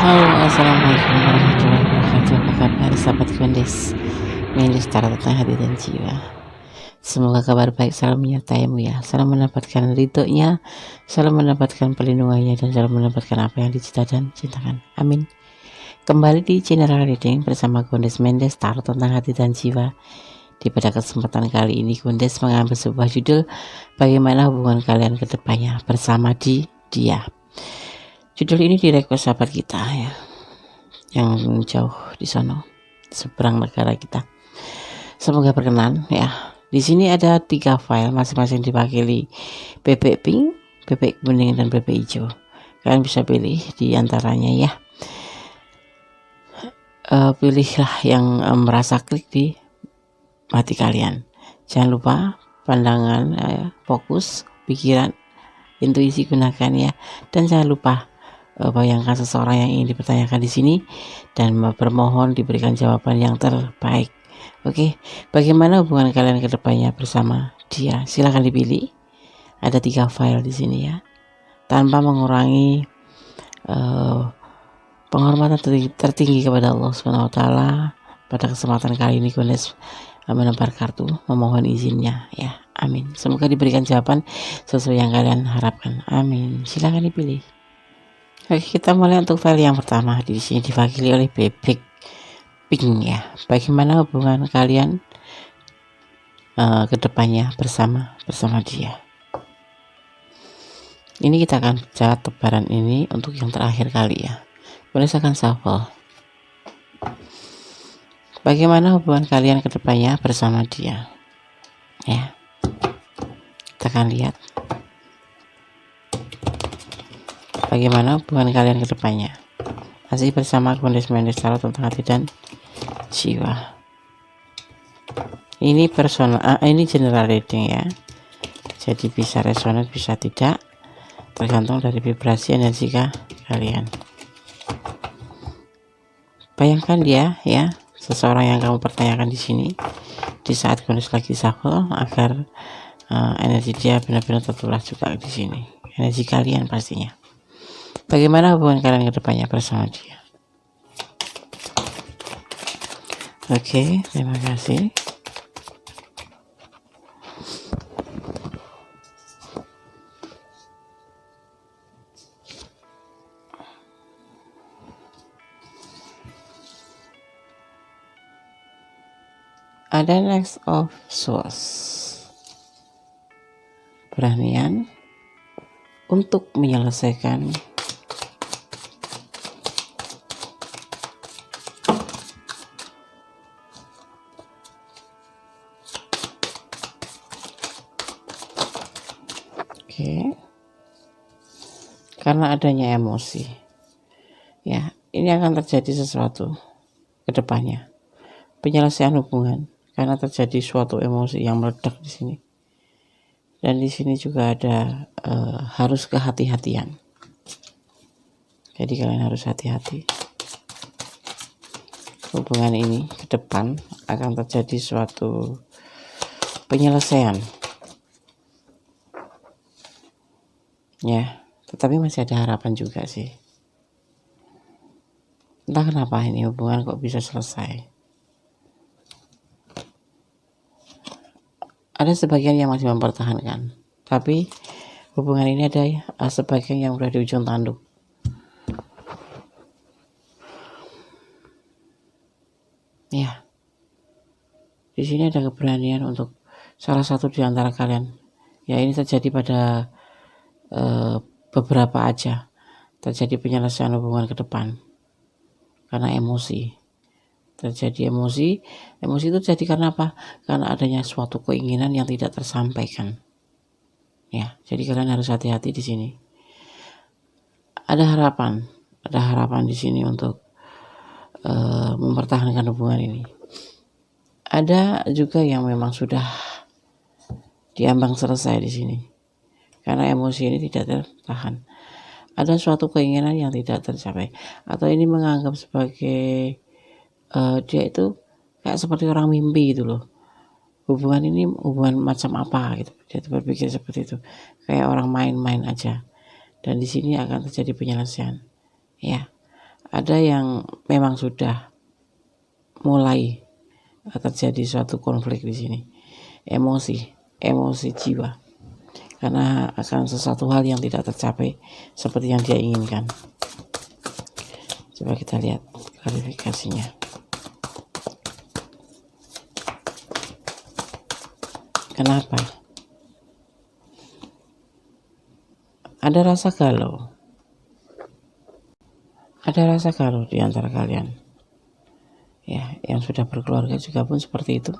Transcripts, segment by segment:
Halo, assalamualaikum warahmatullahi wabarakatuh. Apa kabar sahabat Mendes secara tentang hati dan jiwa. Semoga kabar baik selalu menyertaimu ya. Selalu mendapatkan ridhonya, selalu mendapatkan perlindungannya, dan selalu mendapatkan apa yang dicita dan cintakan. Amin. Kembali di General Reading bersama Mendes Tarot tentang hati dan jiwa. Di pada kesempatan kali ini Mendes mengambil sebuah judul, bagaimana hubungan kalian ke depannya bersama dia. Judul ini direkomendasi sahabat kita ya, yang jauh di sana, seberang negara kita. Semoga berkenan ya. Di sini ada 3 file, masing-masing diwakili bebek pink, bebek kuning, dan bebek hijau. Kalian bisa pilih di antaranya ya. Pilihlah yang merasa klik di hati kalian. Jangan lupa pandangan, fokus, pikiran, intuisi gunakan ya. Dan jangan lupa bayangkan seseorang yang ingin dipertanyakan di sini dan bermohon diberikan jawaban yang terbaik. Oke, bagaimana hubungan kalian ke depannya bersama dia? Silakan dipilih. Ada 3 file di sini ya. Tanpa mengurangi penghormatan tertinggi kepada Allah Subhanahu wa taala, pada kesempatan kali ini Gunes menebar kartu memohon izinnya ya. Amin. Semoga diberikan jawaban sesuai yang kalian harapkan. Amin. Silakan dipilih. Oke, kita mulai untuk file yang pertama. Di sini diwakili oleh bebek pink ya. Bagaimana hubungan kalian ke depannya bersama dia? Ini kita akan baca tebaran ini untuk yang terakhir kali ya. Boleh akan shuffle. Bagaimana hubungan kalian ke depannya bersama dia? Ya. Kita akan lihat bagaimana hubungan kalian ke depannya. Masih bersama Mendes Tarot tentang hati dan jiwa. Ini personal, ini general reading ya. Jadi bisa resonate, bisa tidak, tergantung dari vibrasi energi kalian. Bayangkan dia ya, seseorang yang kamu pertanyakan di sini di saat Mendes lagi shuffle, agar energi dia benar-benar tertular juga di sini. Energi kalian pastinya. Bagaimana hubungan kalian ke depannya bersama dia? Oke, terima kasih. Ada Next of Swords. Beranian untuk menyelesaikan karena adanya emosi ya, ini akan terjadi sesuatu ke depannya, penyelesaian hubungan karena terjadi suatu emosi yang meledak di sini. Dan di sini juga ada harus kehati-hatian. Jadi kalian harus hati-hati. Hubungan ini ke depan akan terjadi suatu penyelesaian ya, tetapi masih ada harapan juga sih. Entah kenapa ini hubungan kok bisa selesai. Ada sebagian yang masih mempertahankan, tapi hubungan ini ada sebagian yang sudah di ujung tanduk. Ya, di sini ada keberanian untuk salah satu di antara kalian. Ya, ini terjadi pada beberapa aja. Terjadi penyelesaian hubungan ke depan karena emosi. Terjadi emosi itu terjadi karena apa? Karena adanya suatu keinginan yang tidak tersampaikan. Ya, jadi kalian harus hati-hati di sini. Ada harapan di sini untuk mempertahankan hubungan ini. Ada juga yang memang sudah diambang selesai di sini karena emosi ini tidak tertahan. Ada suatu keinginan yang tidak tercapai, atau ini menganggap sebagai dia itu kayak seperti orang mimpi gitu loh. Hubungan ini hubungan macam apa gitu. Dia berpikir seperti itu, kayak orang main-main aja. Dan di sini akan terjadi penyelesaian. Ya, ada yang memang sudah mulai terjadi suatu konflik di sini, emosi jiwa, karena akan sesuatu hal yang tidak tercapai seperti yang dia inginkan. Coba kita lihat klarifikasinya. Kenapa? Ada rasa galau. Ada rasa galau di antara kalian. Ya, yang sudah berkeluarga juga pun seperti itu.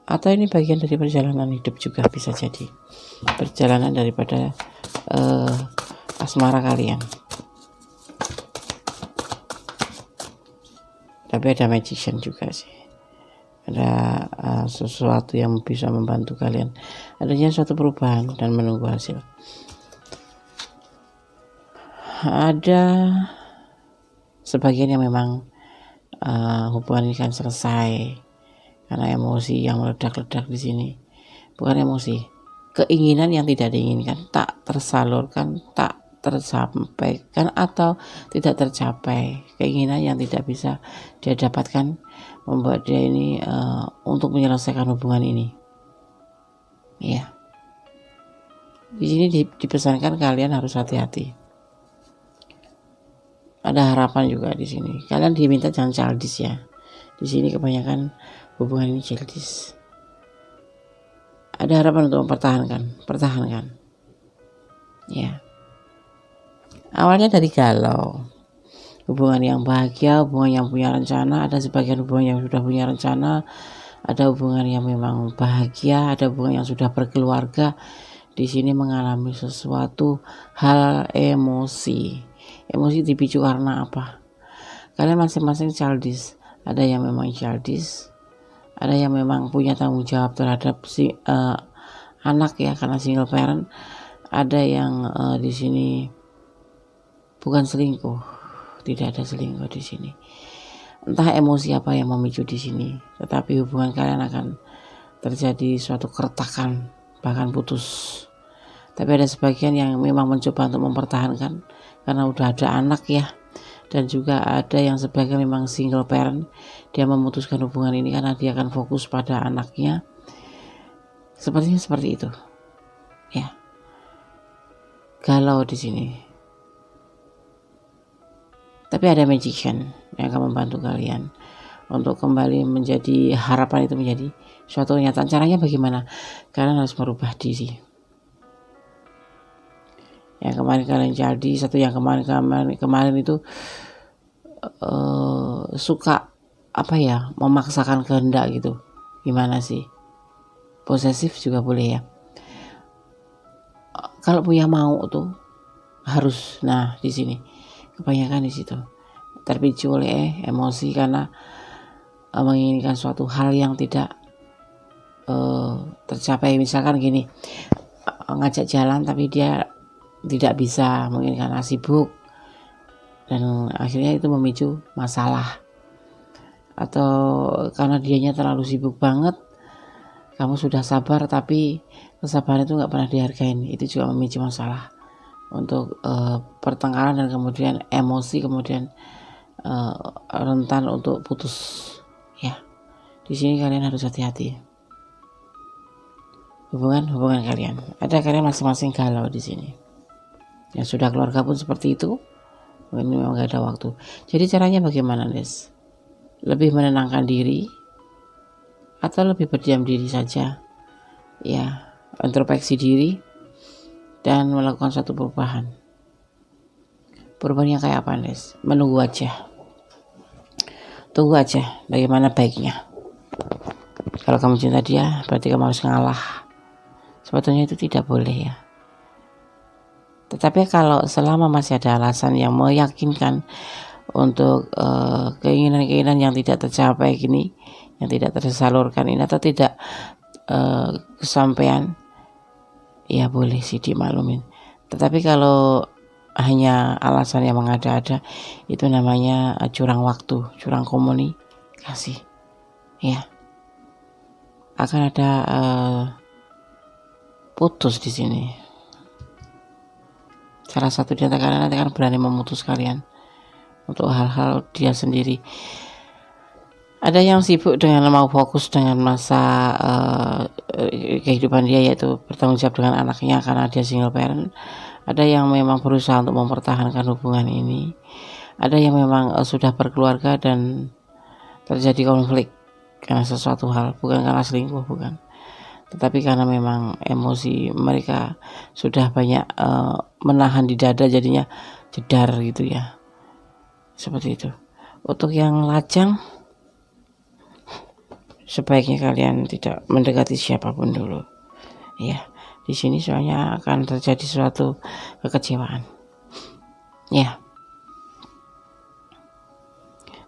Atau ini bagian dari perjalanan hidup juga bisa jadi. Perjalanan daripada asmara kalian. Tapi ada magician juga sih. Ada sesuatu yang bisa membantu kalian. Adanya suatu perubahan dan menunggu hasil. Ada sebagian yang memang hubungan ini kan selesai karena emosi yang meledak-ledak di sini. Bukan emosi, keinginan yang tidak diinginkan, tak tersalurkan, tak tersampaikan atau tidak tercapai. Keinginan yang tidak bisa dia dapatkan membuat dia ini untuk menyelesaikan hubungan ini. Ya. Di sini dipesankan kalian harus hati-hati. Ada harapan juga di sini. Kalian diminta jangan childish ya. Di sini kebanyakan hubungan ini childish. Ada harapan untuk pertahankan. Ya. Awalnya dari galau. Hubungan yang bahagia, hubungan yang punya rencana, ada sebagian hubungan yang sudah punya rencana, ada hubungan yang memang bahagia, ada hubungan yang sudah berkeluarga. Di sini mengalami sesuatu hal emosi. Emosi dipicu karena apa? Kalian masing-masing childish. Ada yang memang childish, ada yang memang punya tanggung jawab terhadap si anak ya karena single parent. Ada yang di sini bukan selingkuh, tidak ada selingkuh di sini. Entah emosi apa yang memicu di sini, tetapi hubungan kalian akan terjadi suatu keretakan, bahkan putus. Tapi ada sebagian yang memang mencoba untuk mempertahankan karena udah ada anak ya. Dan juga ada yang sebagian memang single parent, dia memutuskan hubungan ini karena dia akan fokus pada anaknya. Sepertinya seperti itu. Ya. Galau di sini. Tapi ada magician yang akan membantu kalian untuk kembali menjadi harapan itu menjadi suatu kenyataan. Caranya bagaimana? Kalian harus merubah diri. Yang kemarin kalian jadi, satu yang kemarin itu suka apa ya, memaksakan kehendak gitu. Gimana sih? Posesif juga boleh ya. Kalau punya mau tuh harus, nah di sini kebanyakan di situ terpicu oleh emosi karena menginginkan suatu hal yang tidak tercapai. Misalkan gini, ngajak jalan tapi dia tidak bisa, mungkin karena sibuk, dan akhirnya itu memicu masalah. Atau karena dianya terlalu sibuk banget, kamu sudah sabar tapi kesabaran itu nggak pernah dihargain, itu juga memicu masalah untuk pertengkaran dan kemudian emosi, kemudian rentan untuk putus ya. Di sini kalian harus hati-hati hubungan kalian. Ada kalian masing-masing galau di sini. Yang sudah keluarga pun seperti itu. Ini memang gak ada waktu. Jadi caranya bagaimana, Des? Lebih menenangkan diri atau lebih berdiam diri saja? Ya, introspeksi diri dan melakukan satu perubahan. Perubahannya kayak apa, Des? Menunggu aja. Tunggu aja bagaimana baiknya. Kalau kamu cinta dia, berarti kamu harus ngalah. Sebetulnya itu tidak boleh ya. Tetapi kalau selama masih ada alasan yang meyakinkan untuk keinginan-keinginan yang tidak tercapai gini, yang tidak tersalurkan ini atau tidak kesampaian, ya boleh sih dimaklumin. Tetapi kalau hanya alasan yang mengada-ada, itu namanya curang waktu, curang komunikasi. Ya, akan ada putus di sini. salah satu di antara kalian nanti akan berani memutus kalian untuk hal-hal dia sendiri. Ada yang sibuk dengan mau fokus dengan masa kehidupan dia, yaitu bertanggung jawab dengan anaknya karena dia single parent. Ada yang memang berusaha untuk mempertahankan hubungan ini. Ada yang memang sudah berkeluarga dan terjadi konflik karena sesuatu hal, bukan karena selingkuh, bukan, tetapi karena memang emosi mereka sudah banyak menahan di dada, jadinya jedar gitu ya, seperti itu. Untuk yang lajang, sebaiknya kalian tidak mendekati siapapun dulu ya. Di sini soalnya akan terjadi suatu kekecewaan ya.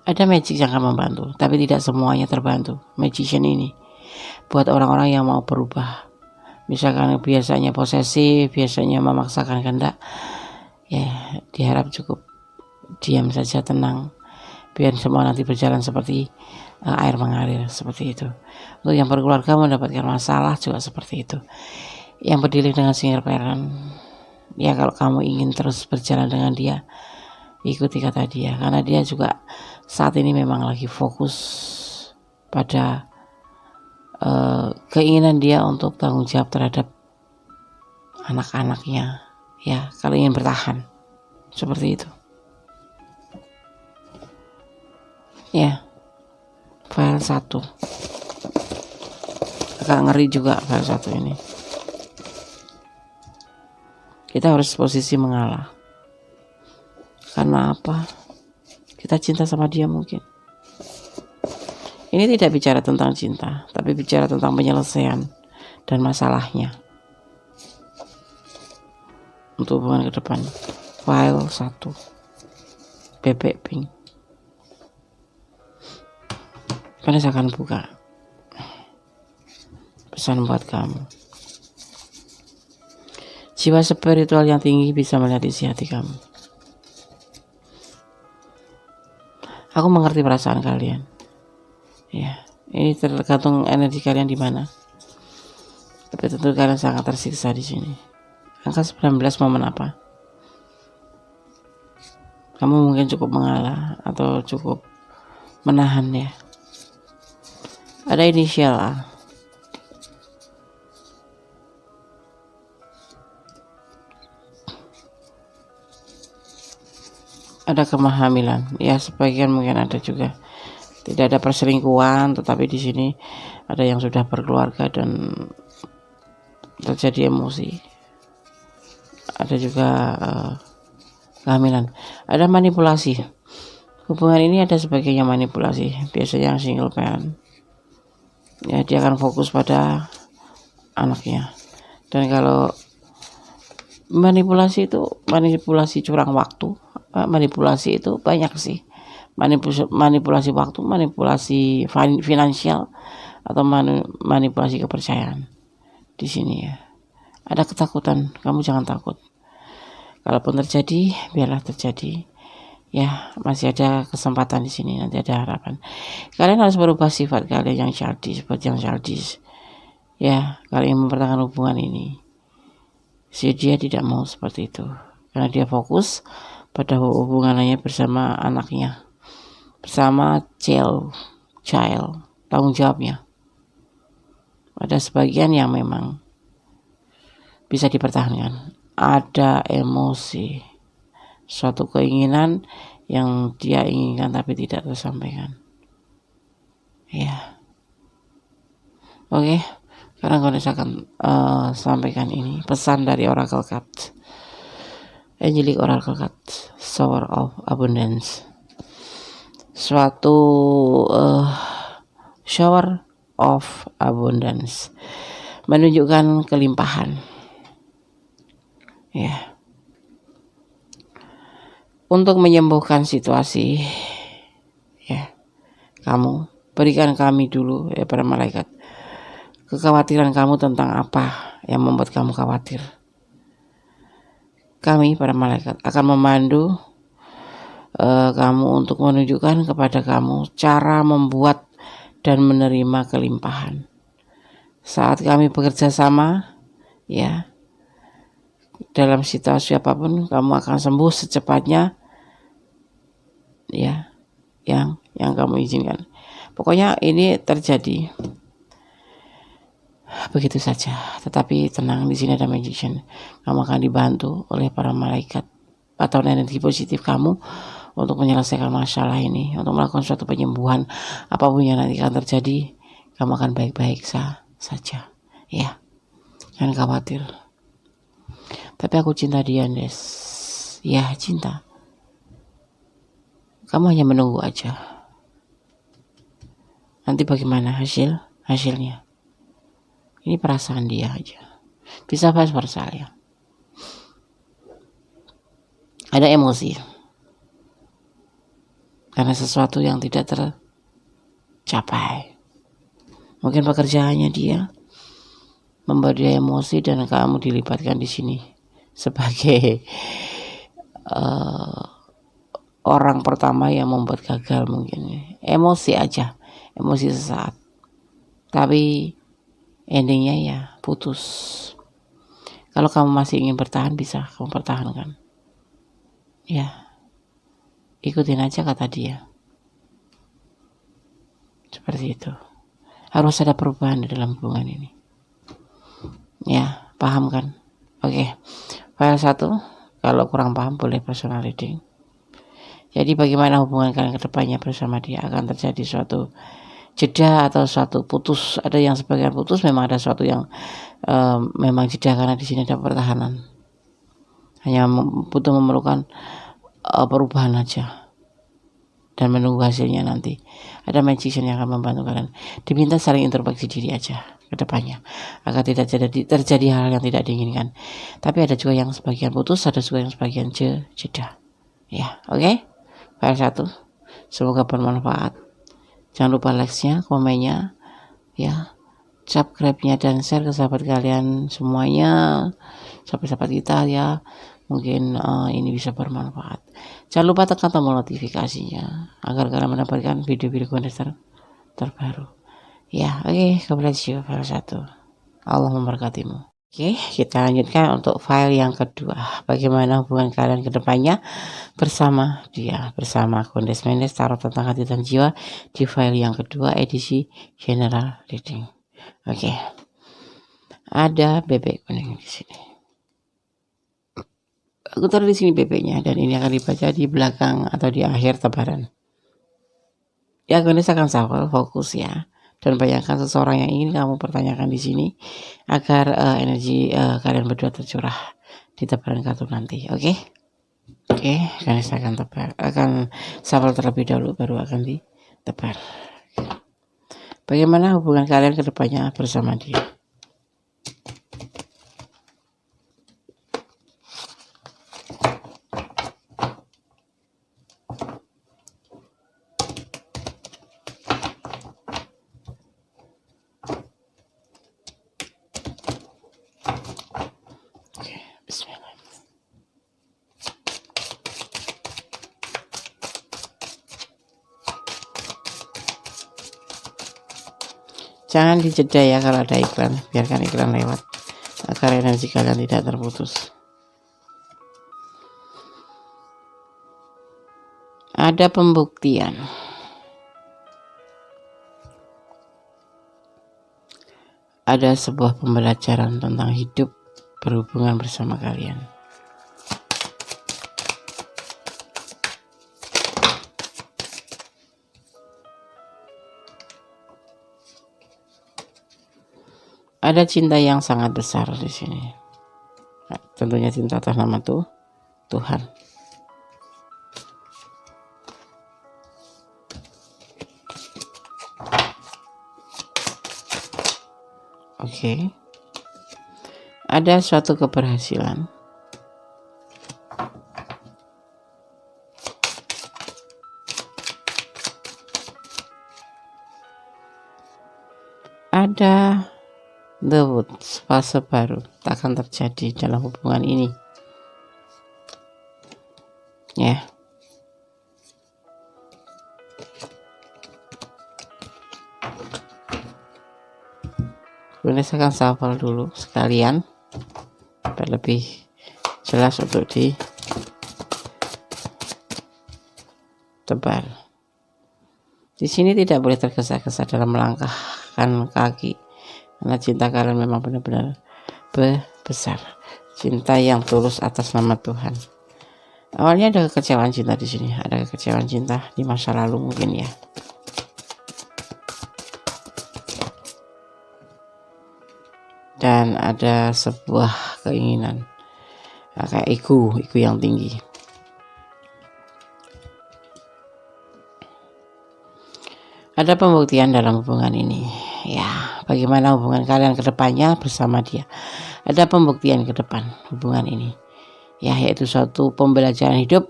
Ada magic yang akan membantu, tapi tidak semuanya terbantu magician ini buat orang-orang yang mau berubah. Misalkan biasanya posesif, biasanya memaksakan kehendak, ya diharap cukup diam saja, tenang, biar semua nanti berjalan seperti air mengalir, seperti itu. Untuk yang berkeluarga mendapatkan masalah juga seperti itu. Yang berdiri dengan single parent, ya kalau kamu ingin terus berjalan dengan dia, ikuti kata dia, karena dia juga saat ini memang lagi fokus pada keinginan dia untuk tanggung jawab terhadap anak-anaknya ya, kalau ingin bertahan seperti itu ya. File 1 agak ngeri juga, file 1 ini kita harus posisi mengalah. Karena apa? Kita cinta sama dia mungkin. Ini tidak bicara tentang cinta, tapi bicara tentang penyelesaian dan masalahnya untuk hubungan ke depan. File 1 bebek pink. Saya akan buka pesan buat kamu. Jiwa spiritual yang tinggi bisa melihat isi hati kamu. Aku mengerti perasaan kalian. Ya, ini tergantung energi kalian di mana. Tapi tentu kalian sangat tersiksa di sini. Angka 19 momen apa? Kamu mungkin cukup mengalah atau cukup menahan ya. Ada inisial A. Ada kehamilan, ya sebagian mungkin ada juga. Tidak ada perselingkuhan, tetapi di sini ada yang sudah berkeluarga dan terjadi emosi. Ada juga kehamilan. Ada manipulasi. Hubungan ini ada sebagainya manipulasi. Biasanya yang single parent, ya dia akan fokus pada anaknya. Dan kalau manipulasi itu manipulasi curang waktu, manipulasi itu banyak sih. Manipulasi waktu, manipulasi finansial, atau manipulasi kepercayaan. Di sini ya ada ketakutan, kamu jangan takut. Kalaupun terjadi, biarlah terjadi. Ya, masih ada kesempatan di sini, nanti ada harapan. Kalian harus berubah sifat kalian yang childish, buat yang childish. Ya, kalian mempertahankan hubungan ini. Si dia tidak mau seperti itu, karena dia fokus pada hubungannya bersama anaknya, bersama child, tanggung jawabnya. Ada sebagian yang memang bisa dipertahankan. Ada emosi, suatu keinginan yang dia inginkan tapi tidak tersampaikan. Ya, oke. Sekarang saya akan sampaikan ini pesan dari Oracle Card, Angelic Oracle Card, Shower of Abundance. Suatu shower of abundance menunjukkan kelimpahan. Ya. Untuk menyembuhkan situasi, ya, kamu berikan kami dulu ya para malaikat kekhawatiran kamu tentang apa yang membuat kamu khawatir. Kami para malaikat akan memandu kamu untuk menunjukkan kepada kamu cara membuat dan menerima kelimpahan. Saat kami bekerja sama, ya, dalam situasi apapun kamu akan sembuh secepatnya, ya, yang kamu izinkan. Pokoknya ini terjadi begitu saja. Tetapi tenang, di sini ada magician. Kamu akan dibantu oleh para malaikat atau energi positif kamu untuk menyelesaikan masalah ini, untuk melakukan suatu penyembuhan. Apapun yang nanti akan terjadi, kamu akan baik-baik saja. Ya, jangan khawatir. Tapi aku cinta dia, Des. Ya, cinta. Kamu hanya menunggu aja. Nanti bagaimana hasilnya? Ini perasaan dia aja. Bisa vice versa ya. Ada emosi. Karena sesuatu yang tidak tercapai. Mungkin pekerjaannya dia membuat dia emosi dan kamu dilibatkan di sini sebagai orang pertama yang membuat gagal mungkin. Emosi aja, emosi sesaat. Tapi endingnya ya putus. Kalau kamu masih ingin bertahan, bisa kamu pertahankan. Ya, ikutin aja kata dia. Seperti itu. Harus ada perubahan di dalam hubungan ini. Ya, paham kan? Oke. File 1, kalau kurang paham boleh personal reading. Jadi bagaimana hubungan kalian ke depannya bersama dia? Akan terjadi suatu jeda atau suatu putus. Ada yang sebagian putus, memang ada suatu yang memang jeda karena di sini ada pertahanan. Hanya butuh memerlukan perubahan aja dan menunggu hasilnya nanti. Ada magician yang akan membantu kalian. Diminta saling introspeksi diri aja ke depannya agar tidak terjadi hal yang tidak diinginkan. Tapi ada juga yang sebagian putus, ada juga yang sebagian jeda. Ya, oke. File 1. Semoga bermanfaat. Jangan lupa like-nya, komennya, ya, subscribe-nya dan share ke sahabat kalian semuanya, sahabat-sahabat kita ya. Mungkin ini bisa bermanfaat. Jangan lupa tekan tombol notifikasinya agar kalian mendapatkan video-video konten terbaru. Ya, oke, God bless you. File 1. Allah memberkatimu. Oke, kita lanjutkan untuk file yang kedua. Bagaimana hubungan kalian ke depannya bersama dia, bersama Kondes Mendes Tarot tentang hati dan jiwa di file yang kedua edisi general reading. Oke. Ada bebek kuning di sini. Aku taruh di sini bebeknya dan ini akan dibaca di belakang atau di akhir tebaran. Ya, Kondes akan shuffle, fokus ya. Dan bayangkan seseorang yang ingin kamu pertanyakan di sini agar energi kalian berdua tercurah di tebaran kartu nanti. Oke, kalian akan shuffle terlebih dahulu baru akan ditebar. Bagaimana hubungan kalian ke depannya bersama dia? Jangan dijeda ya kalau ada iklan, biarkan iklan lewat agar energi kalian tidak terputus. Ada pembuktian. Ada sebuah pembelajaran tentang hidup berhubungan bersama kalian. Ada cinta yang sangat besar di sini. Nah, tentunya cinta atas nama Tuhan. Oke. Ada suatu keberhasilan. Ada The Woods, fase baru akan terjadi dalam hubungan ini. Ya. Kemudian saya akan shuffle dulu sekalian biar lebih jelas untuk ditebar. Di sini tidak boleh tergesa-gesa dalam melangkahkan kaki, karena cinta kalian memang benar-benar besar, cinta yang tulus atas nama Tuhan. Awalnya ada kekecewaan cinta di sini, ada kekecewaan cinta di masa lalu mungkin ya. Dan ada sebuah keinginan, kayak ego yang tinggi. Ada pembuktian dalam hubungan ini ya, bagaimana hubungan kalian ke depannya bersama dia. Ada pembuktian ke depan hubungan ini ya, yaitu suatu pembelajaran hidup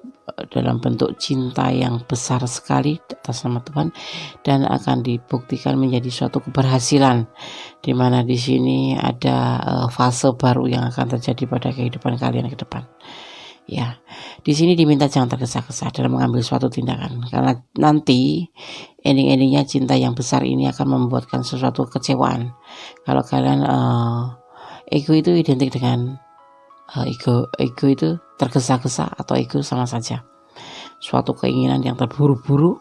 dalam bentuk cinta yang besar sekali atas nama Tuhan, dan akan dibuktikan menjadi suatu keberhasilan, di mana di sini ada fase baru yang akan terjadi pada kehidupan kalian ke depan. Ya, di sini diminta jangan tergesa-gesa dalam mengambil suatu tindakan, karena nanti ending-endingnya cinta yang besar ini akan membuatkan sesuatu kecewaan. Kalau kalian ego itu identik dengan ego itu tergesa-gesa, atau ego sama saja suatu keinginan yang terburu-buru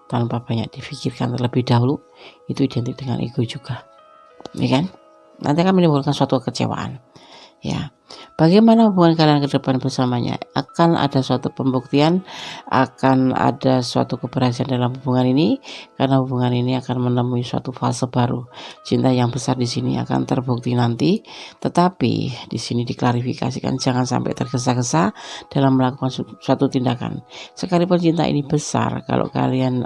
tanpa banyak difikirkan terlebih dahulu, itu identik dengan ego juga, ya kan? Nanti akan menimbulkan suatu kecewaan. Ya, bagaimana hubungan kalian ke depan bersamanya? Akan ada suatu pembuktian, akan ada suatu keberhasilan dalam hubungan ini, karena hubungan ini akan menemui suatu fase baru. Cinta yang besar di sini akan terbukti nanti, tetapi di sini diklarifikasikan jangan sampai tergesa-gesa dalam melakukan suatu tindakan. Sekalipun cinta ini besar, kalau kalian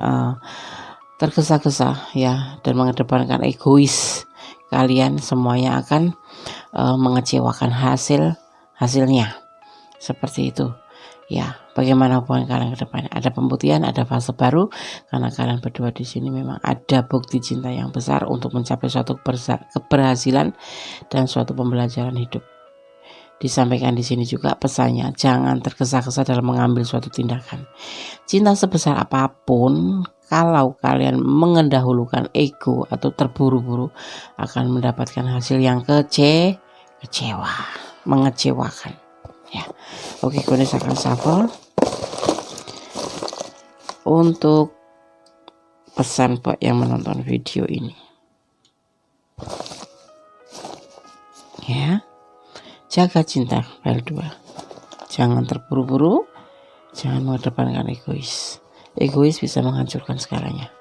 tergesa-gesa ya dan mengedepankan egois, kalian semuanya akan mengecewakan hasilnya seperti itu ya. Bagaimana hubungan kalian ke depan? Ada pembuktian, ada fase baru, karena kalian berdua di sini memang ada bukti cinta yang besar untuk mencapai suatu keberhasilan dan suatu pembelajaran hidup. Disampaikan di sini juga pesannya, jangan tergesa-gesa dalam mengambil suatu tindakan. Cinta sebesar apapun, kalau kalian mengendahulukan ego atau terburu-buru, akan mendapatkan hasil yang kecewa, mengecewakan ya. Oke, Kondis akan shuffle untuk pesan buat yang menonton video ini ya. Jaga cinta file 2, jangan terburu-buru, jangan mengedepankan egois bisa menghancurkan segalanya.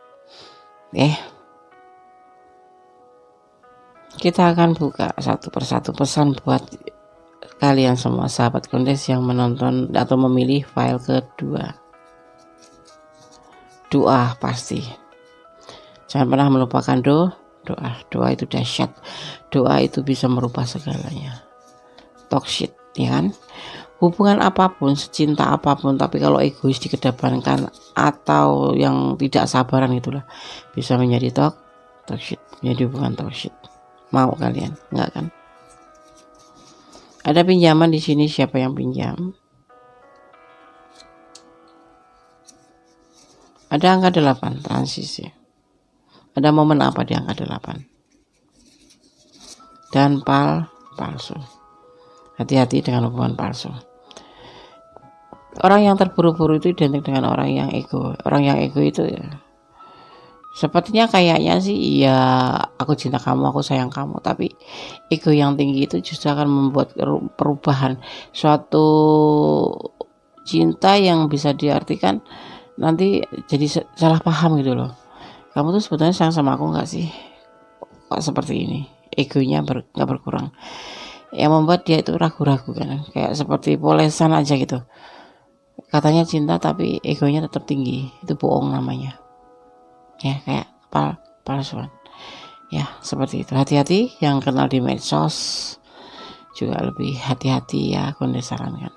Kita akan buka satu persatu pesan buat kalian semua sahabat Kondes yang menonton atau memilih file kedua. Doa pasti, jangan pernah melupakan doa itu dahsyat. Doa itu bisa merubah segalanya. Talk shit ya kan, hubungan apapun, secinta apapun, tapi kalau egois dikedepankan atau yang tidak sabaran itulah bisa menjadi talk shit, menjadi hubungan talk shit. Mau kalian? Enggak kan? Ada pinjaman di sini, siapa yang pinjam? Ada angka 8, transisi. Ada momen apa di angka 8? Dan palsu. Hati-hati dengan hubungan palsu. Orang yang terburu-buru itu identik dengan orang yang ego. Orang yang ego itu ya, sepertinya kayaknya sih ya, aku cinta kamu, aku sayang kamu, tapi ego yang tinggi itu justru akan membuat perubahan suatu cinta yang bisa diartikan nanti jadi salah paham gitu loh. Kamu tuh sebetulnya sayang sama aku nggak sih? Kok seperti ini? Egonya nggak berkurang, yang membuat dia itu ragu-ragu kan, kayak seperti polesan aja gitu. Katanya cinta tapi egonya tetap tinggi, itu bohong namanya. Ya, kayak palsuan ya, seperti itu. Hati-hati yang kenal di medsos juga lebih hati-hati ya, Kondes sarankan.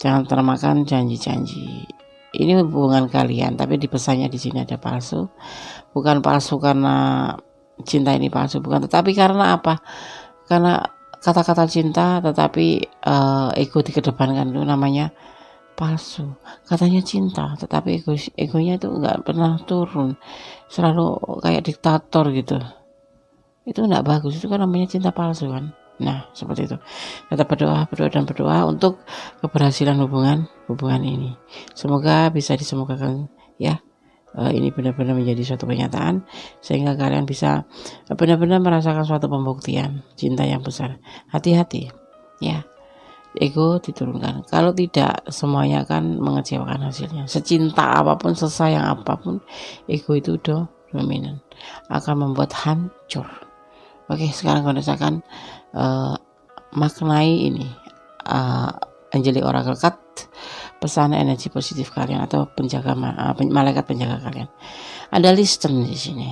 Jangan termakan janji-janji. Ini hubungan kalian, tapi di pesannya di sini ada palsu. Bukan palsu karena cinta ini palsu, bukan, tetapi karena apa? Karena kata-kata cinta tetapi ego dikedepankan, itu namanya palsu. Katanya cinta tetapi egonya itu nggak pernah turun, selalu kayak diktator gitu. Itu nggak bagus, itu kan namanya cinta palsu kan. Nah, seperti itu. Tetap berdoa dan berdoa untuk keberhasilan hubungan ini. Semoga bisa disemogakan ya. Ini benar-benar menjadi suatu kenyataan sehingga kalian bisa benar-benar merasakan suatu pembuktian cinta yang besar. Hati-hati ya, ego diturunkan. Kalau tidak, semuanya akan mengecewakan hasilnya. Secinta apapun, sesayang apapun, ego itu dominan, akan membuat hancur. Oke, sekarang kau rasakan maknai ini Angelic Oracle Card, pesan energi positif kalian atau malaikat penjaga kalian. Ada listen di sini.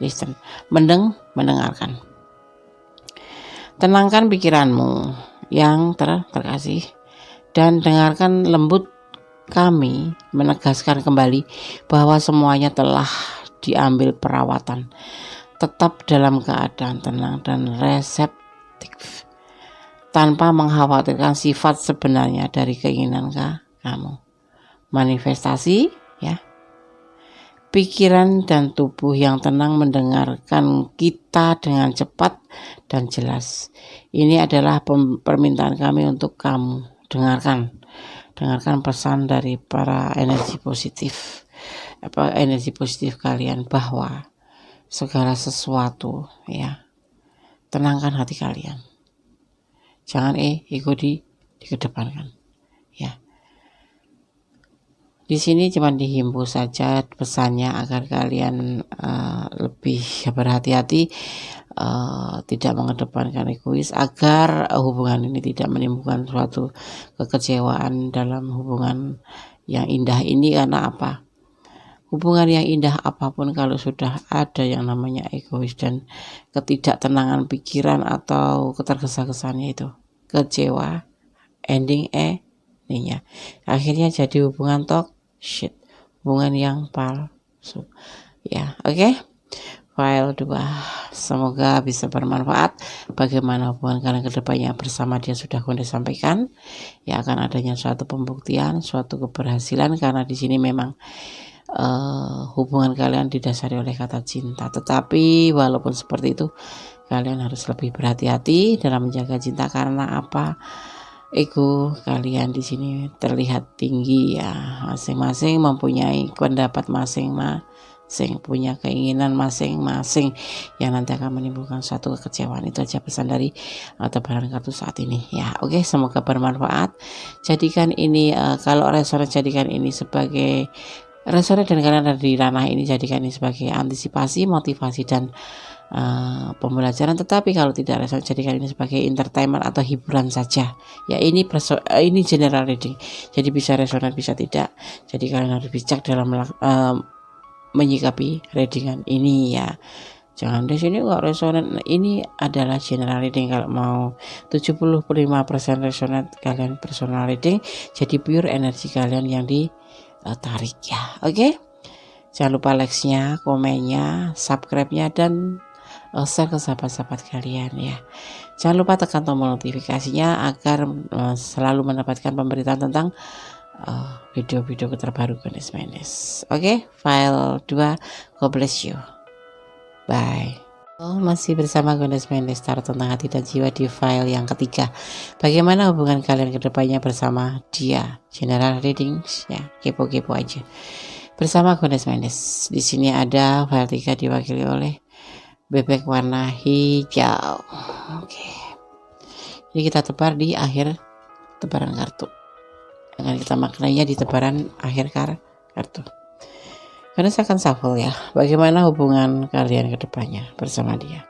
Listen, mendengarkan. Tenangkan pikiranmu yang terkasih dan dengarkan lembut kami menegaskan kembali bahwa semuanya telah diambil perawatan. Tetap dalam keadaan tenang dan reseptif tanpa mengkhawatirkan sifat sebenarnya dari keinginan kamu. Manifestasi ya. Pikiran dan tubuh yang tenang mendengarkan kita dengan cepat dan jelas. Ini adalah permintaan kami untuk kamu. Dengarkan pesan dari para energi positif kalian bahwa segala sesuatu ya, tenangkan hati kalian. Jangan ego dikedepankan ya. Di sini cuma dihimbau saja pesannya agar kalian lebih berhati-hati, tidak mengedepankan egois, agar hubungan ini tidak menimbulkan suatu kekecewaan dalam hubungan yang indah ini. Karena apa? Hubungan yang indah apapun kalau sudah ada yang namanya egois dan ketidaktenangan pikiran atau ketergesa-gesanya, itu kecewa, endingnya akhirnya jadi hubungan toxic, hubungan yang palsu ya. Oke. File 2, semoga bisa bermanfaat. Bagaimana hubungan kalian ke depannya bersama dia sudah Gondes sampaikan ya, akan adanya suatu pembuktian, suatu keberhasilan, karena di sini memang hubungan kalian didasari oleh kata cinta. Tetapi walaupun seperti itu, kalian harus lebih berhati-hati dalam menjaga cinta. Karena apa? Ego kalian di sini terlihat tinggi ya. Masing-masing mempunyai pendapat masing-masing, punya keinginan masing-masing yang nanti akan menimbulkan suatu kekecewaan. Itu aja pesan dari tebaran kartu saat ini ya. Oke, semoga bermanfaat. Jadikan ini kalau resonan, jadikan ini sebagai resonan, dan kalian ada di ranah ini, jadikan ini sebagai antisipasi, motivasi, dan pembelajaran. Tetapi kalau tidak resonan, jadikan ini sebagai entertainment atau hiburan saja ya. Ini general reading, jadi bisa resonan bisa tidak. Jadi kalian harus bijak dalam menyikapi readingan ini ya. Jangan di sini kok resonan. Ini adalah general reading. Kalau mau 75% resonan, kalian personal reading, jadi pure energi kalian yang ditarik ya. Oke. Jangan lupa like-nya, komennya, subscribe-nya, dan share ke sahabat-sahabat kalian ya. Jangan lupa tekan tombol notifikasinya agar selalu mendapatkan pemberitaan tentang video-video terbaru Gondes Mendes. Oke, file 2. God bless you. Bye. Masih bersama Gondes Mendes, tarot tentang hati dan jiwa di file yang ketiga. Bagaimana hubungan kalian ke depannya bersama dia? General readings ya, kepo-kepo aja. Bersama Gondes Mendes. Di sini ada file 3 diwakili oleh bebek warna hijau. Oke. Ini kita tebar di akhir tebaran kartu. Dengan kita maknanya di tebaran akhir kartu. Karena saya akan shuffle ya. Bagaimana hubungan kalian ke depannya bersama dia?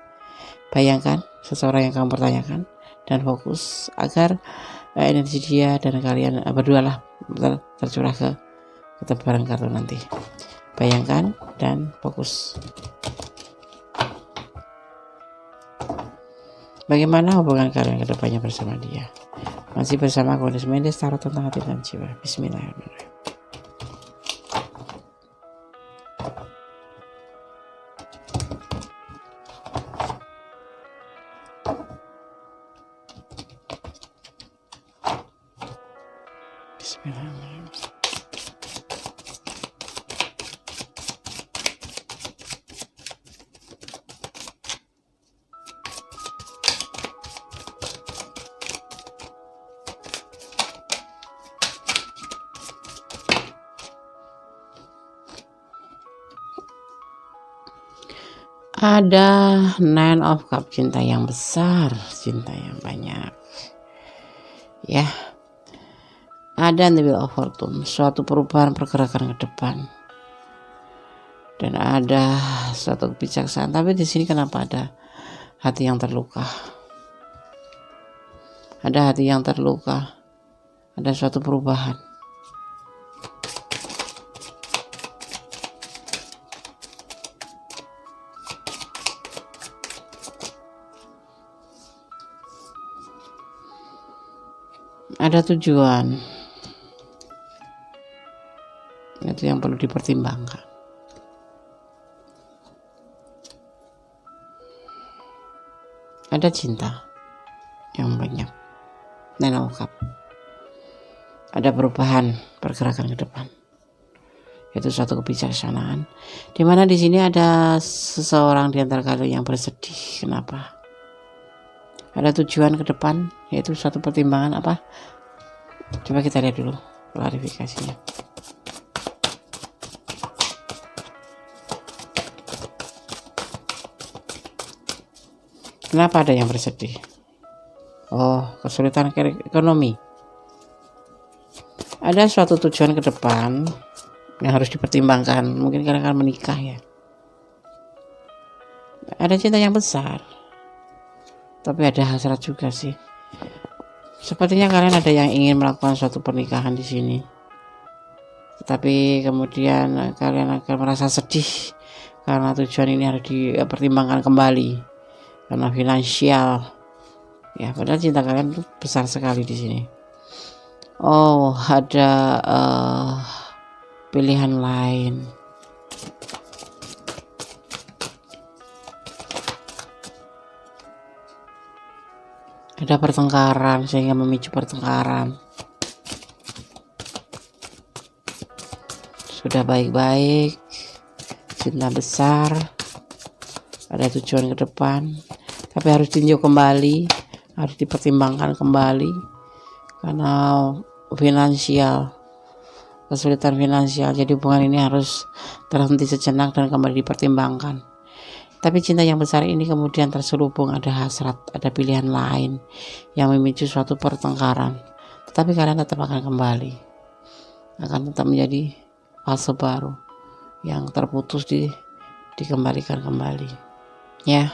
Bayangkan seseorang yang kamu pertanyakan dan fokus agar energi dia dan kalian berdua lah tercurah ke tebaran kartu nanti. Bayangkan dan fokus. Bagaimana hubungan kalian ke depannya bersama dia? Masih bersama Gondes Mendes, tarot tentang hati dan jiwa. Bismillahirrahmanirrahim. Bismillahirrahmanirrahim. Ada Nine of Cup, cinta yang besar, cinta yang banyak ya. Ada The Wheel of Fortune, suatu perubahan pergerakan ke depan, dan ada suatu kebijaksanaan. Tapi di sini kenapa ada hati yang terluka? Ada hati yang terluka, ada suatu perubahan. Ada tujuan, itu yang perlu dipertimbangkan. Ada cinta yang banyak, Nine of Cup. Ada perubahan pergerakan ke depan, itu suatu kebijaksanaan. Dimana di sini ada seseorang di antara kalian yang bersedih. Kenapa? Ada tujuan ke depan, yaitu suatu pertimbangan apa? Coba kita lihat dulu klarifikasinya. Kenapa ada yang bersedih? Oh, kesulitan ekonomi. Ada suatu tujuan ke depan yang harus dipertimbangkan. Mungkin kalian akan menikah ya. Ada cinta yang besar, tapi ada hasrat juga sih. Sepertinya kalian ada yang ingin melakukan suatu pernikahan di sini, tetapi kemudian kalian akan merasa sedih karena tujuan ini harus dipertimbangkan kembali karena finansial. Ya, padahal cinta kalian tuh besar sekali di sini. Oh, ada pilihan lain. Ada pertengkaran sehingga memicu pertengkaran. Sudah baik-baik, cinta besar, ada tujuan ke depan, tapi harus tinjau kembali, harus dipertimbangkan kembali karena finansial, kesulitan finansial. Jadi hubungan ini harus terhenti sejenak dan kembali dipertimbangkan. Tapi cinta yang besar ini kemudian terselubung ada hasrat, ada pilihan lain yang memicu suatu pertengkaran. Tetapi kalian tetap akan kembali, akan tetap menjadi fase baru yang terputus dikembalikan kembali. Ya,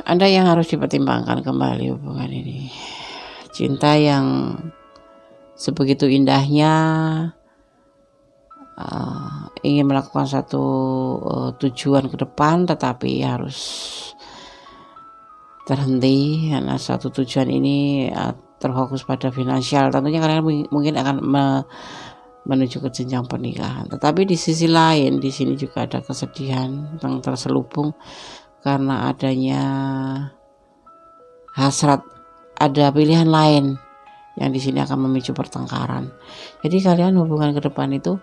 ada yang harus dipertimbangkan kembali hubungan ini. Cinta yang sebegitu indahnya, ingin melakukan satu tujuan ke depan, tetapi harus terhenti karena satu tujuan ini terfokus pada finansial. Tentunya kalian mungkin akan menuju ke jenjang pernikahan, tetapi di sisi lain di sini juga ada kesedihan yang terselubung karena adanya hasrat, ada pilihan lain yang di sini akan memicu pertengkaran. Jadi kalian hubungan ke depan itu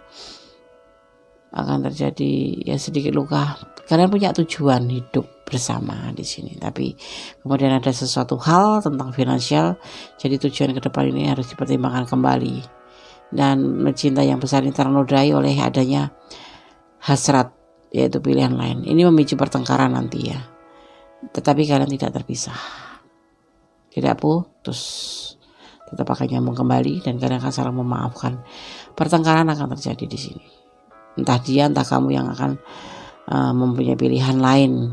akan terjadi ya sedikit luka. Kalian punya tujuan hidup bersama di sini, tapi kemudian ada sesuatu hal tentang finansial, jadi tujuan ke depan ini harus dipertimbangkan kembali. Dan cinta yang besar ini ternodai oleh adanya hasrat, yaitu pilihan lain. Ini memicu pertengkaran nanti ya. Tetapi kalian tidak terpisah, tidak putus, tetap akan nyambung kembali dan kalian akan saling memaafkan. Pertengkaran akan terjadi di sini. Entah dia, entah kamu yang akan mempunyai pilihan lain,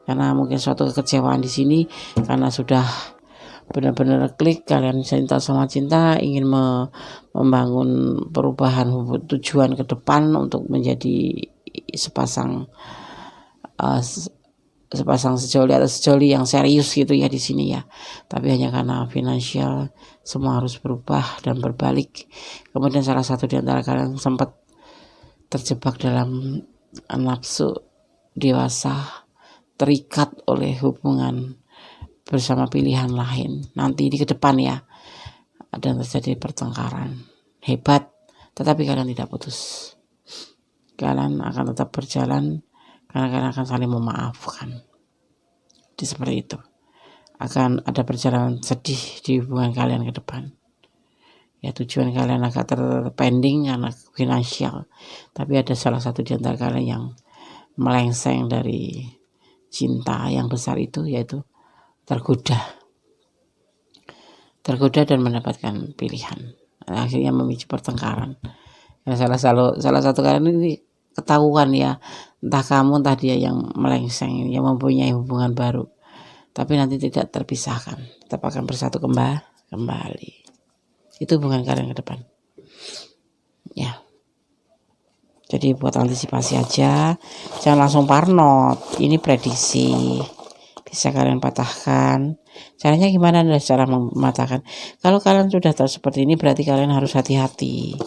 karena mungkin suatu kekecewaan di sini karena sudah benar-benar klik, kalian cinta sama cinta, ingin membangun perubahan tujuan ke depan untuk menjadi sepasang sejoli atau sejoli yang serius gitu ya di sini ya. Tapi hanya karena finansial semua harus berubah dan berbalik. Kemudian salah satu di antara kalian sempat terjebak dalam nafsu dewasa, terikat oleh hubungan bersama pilihan lain. Nanti di ke depan ya ada terjadi pertengkaran hebat, tetapi kalian tidak putus. Kalian akan tetap berjalan karena kalian akan saling memaafkan. Jadi seperti itu. Akan ada perjalanan sedih di hubungan kalian ke depan. Ya, tujuan kalian agak terpending karena finansial, tapi ada salah satu di antara kalian yang melengseng dari cinta yang besar itu, yaitu tergoda dan mendapatkan pilihan, akhirnya memicu pertengkaran. Ya, salah satu karena ini ketahuan ya, entah kamu entah dia yang melengseng, yang mempunyai hubungan baru, tapi nanti tidak terpisahkan, tetap akan bersatu kembali. Itu hubungan kalian ke depan ya. Jadi buat antisipasi aja, jangan langsung parnot. Ini prediksi, bisa kalian patahkan. Caranya gimana? Cara mematahkan. Kalau kalian sudah tahu seperti ini, berarti kalian harus hati-hati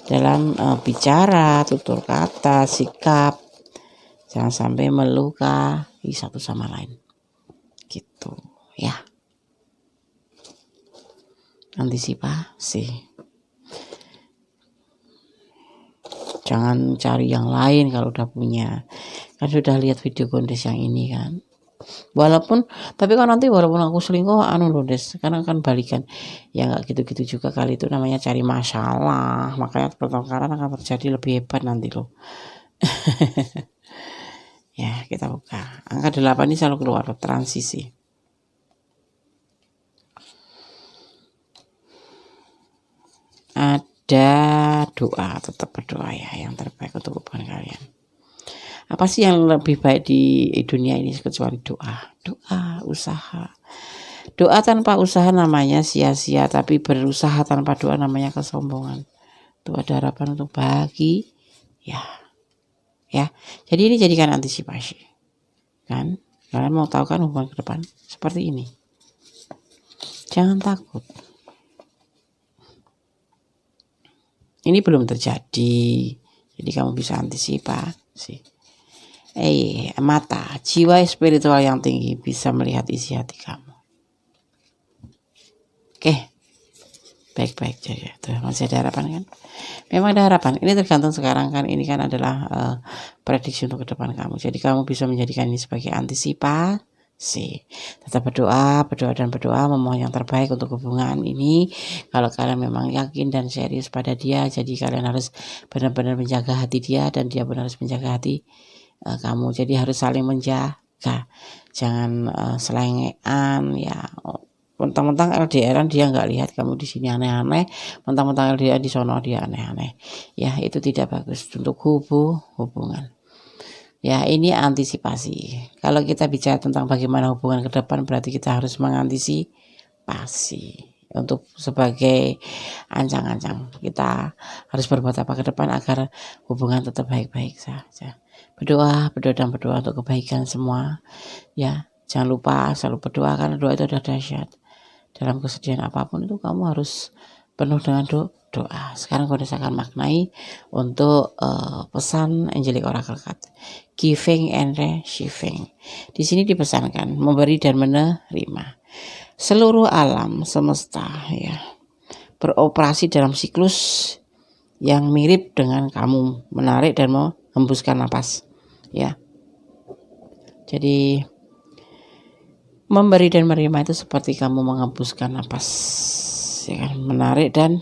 dalam bicara, tutur kata, sikap. Jangan sampai melukai satu sama lain. Gitu ya. Antisipasi. Jangan cari yang lain kalau udah punya. Kan sudah lihat video Gondes yang ini kan. Tapi kan nanti walaupun aku selingkuh loh Des, karena kan balikan. Ya nggak gitu-gitu juga kali, itu namanya cari masalah. Makanya pertengkaran akan terjadi lebih hebat nanti loh. Ya, kita buka. Angka 8 ini selalu keluar transisi. Ada doa, tetap berdoa ya, yang terbaik untuk hubungan kalian. Apa sih yang lebih baik di dunia ini kecuali doa, usaha. Doa tanpa usaha namanya sia-sia, tapi berusaha tanpa doa namanya kesombongan. Itu ada harapan untuk bahagia ya. Jadi ini jadikan antisipasi kan. Kalian mau tahu kan hubungan ke depan seperti ini, jangan takut. Ini belum terjadi, jadi kamu bisa antisipasi. Mata, jiwa spiritual yang tinggi bisa melihat isi hati kamu. Oke, baik-baik saja. Tuh, masih ada harapan kan? Memang ada harapan. Ini tergantung sekarang kan. Ini kan adalah prediksi untuk ke depan kamu. Jadi kamu bisa menjadikan ini sebagai antisipasi. Tetap berdoa, memohon yang terbaik untuk hubungan ini. Kalau kalian memang yakin dan serius pada dia, jadi kalian harus benar-benar menjaga hati dia, dan dia benar harus menjaga hati kamu. Jadi harus saling menjaga, jangan selengean ya. Mentang-mentang LDRan dia nggak lihat kamu di sini aneh-aneh, mentang-mentang LDR di sono dia aneh-aneh. Ya, itu tidak bagus untuk hubungan. Ya, ini antisipasi. Kalau kita bicara tentang bagaimana hubungan ke depan, berarti kita harus mengantisipasi untuk sebagai ancang-ancang. Kita harus berbuat apa ke depan agar hubungan tetap baik-baik saja. Berdoa untuk kebaikan semua. Ya, jangan lupa selalu berdoa, karena doa itu adalah dahsyat. Dalam kesedihan apapun itu kamu harus penuh dengan doa. Sekarang aku akan maknai untuk pesan Angelic Oracle Card, giving and receiving. Di sini dipesankan memberi dan menerima. Seluruh alam semesta ya beroperasi dalam siklus yang mirip dengan kamu menarik dan menghembuskan napas ya. Jadi memberi dan menerima itu seperti kamu menghembuskan napas ya kan, menarik dan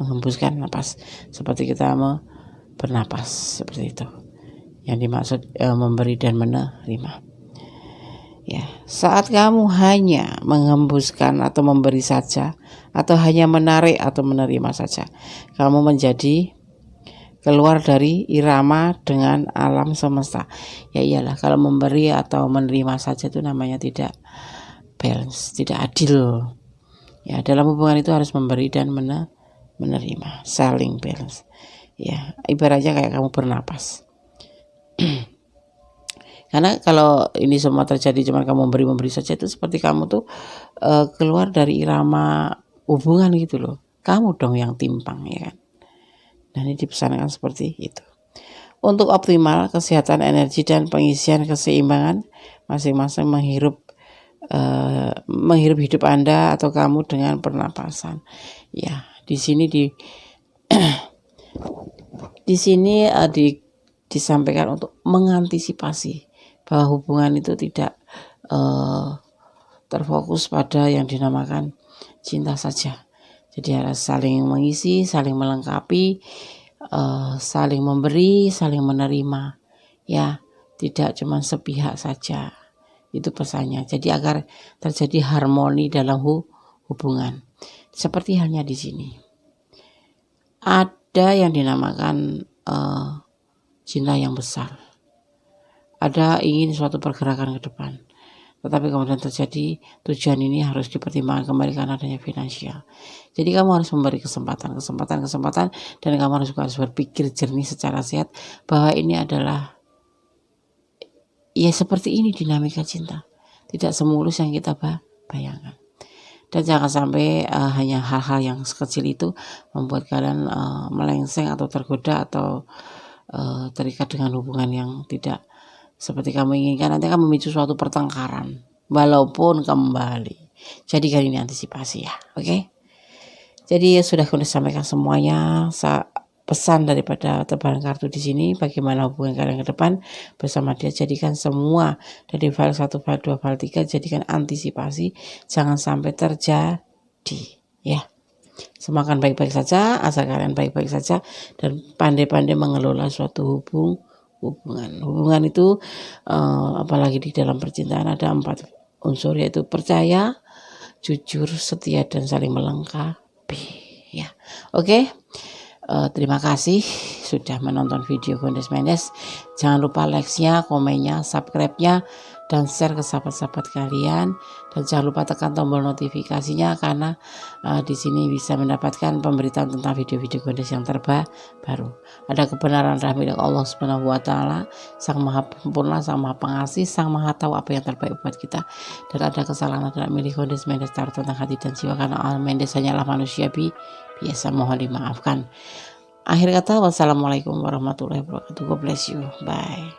menghembuskan napas seperti kita bernapas, seperti itu yang dimaksud memberi dan menerima ya. Saat kamu hanya menghembuskan atau memberi saja, atau hanya menarik atau menerima saja, kamu menjadi keluar dari irama dengan alam semesta. Ya iyalah, kalau memberi atau menerima saja itu namanya tidak balance, tidak adil. Ya, dalam hubungan itu harus memberi dan menerima, saling balance. Ya, ibaratnya kayak kamu bernapas. Karena kalau ini semua terjadi cuma kamu memberi saja, itu seperti kamu tuh keluar dari irama hubungan gitu loh. Kamu dong yang timpang ya kan. Dan ini dipesankan seperti itu. Untuk optimal kesehatan energi dan pengisian keseimbangan, masing-masing menghirup hidup Anda atau kamu dengan pernapasan. Ya, di sini disampaikan untuk mengantisipasi bahwa hubungan itu tidak terfokus pada yang dinamakan cinta saja. Jadi harus saling mengisi, saling melengkapi, saling memberi, saling menerima. Ya, tidak cuma sepihak saja. Itu pesannya. Jadi agar terjadi harmoni dalam hubungan. Seperti halnya di sini. Ada yang dinamakan cinta yang besar. Ada ingin suatu pergerakan ke depan. Tetapi kemudian terjadi tujuan ini harus dipertimbangkan kembali karena adanya finansial. Jadi kamu harus memberi kesempatan dan kamu harus berpikir jernih secara sehat bahwa ini adalah ya seperti ini dinamika cinta. Tidak semulus yang kita bayangkan. Dan jangan sampai hanya hal-hal yang sekecil itu membuat kalian melengseng atau tergoda atau terikat dengan hubungan yang tidak seperti kamu inginkan. Nanti akan memicu suatu pertengkaran walaupun kembali. Jadi kali ini antisipasi ya, oke? Jadi sudah aku sampaikan semuanya. Pesan daripada tebaran kartu di sini, bagaimana hubungan kalian ke depan bersama dia. Jadikan semua dari file 1, file 2, file 3 jadikan antisipasi, jangan sampai terjadi ya. Semua akan baik-baik saja asal kalian baik-baik saja dan pandai-pandai mengelola suatu hubungan itu apalagi di dalam percintaan ada 4 unsur, yaitu percaya, jujur, setia, dan saling melengkapi ya. Oke. Terima kasih sudah menonton video Gondes Mendes. Jangan lupa like-nya, komennya, subscribe-nya, dan share ke sahabat-sahabat kalian. Dan jangan lupa tekan tombol notifikasinya karena di sini bisa mendapatkan pemberitaan tentang video-video Gondes yang terbaru. Ada kebenaran milik Allah Subhanahu wa taala, Sang Maha Sempurna, Sang Maha Pengasih, Sang Maha Tahu apa yang terbaik buat kita. Dan ada kesalahan adalah milik Gondes Mendes tentang hati dan jiwa karena Mendes hanyalah manusia biasa, mohon dimaafkan. Akhir kata, wassalamualaikum warahmatullahi wabarakatuh. God bless you. Bye.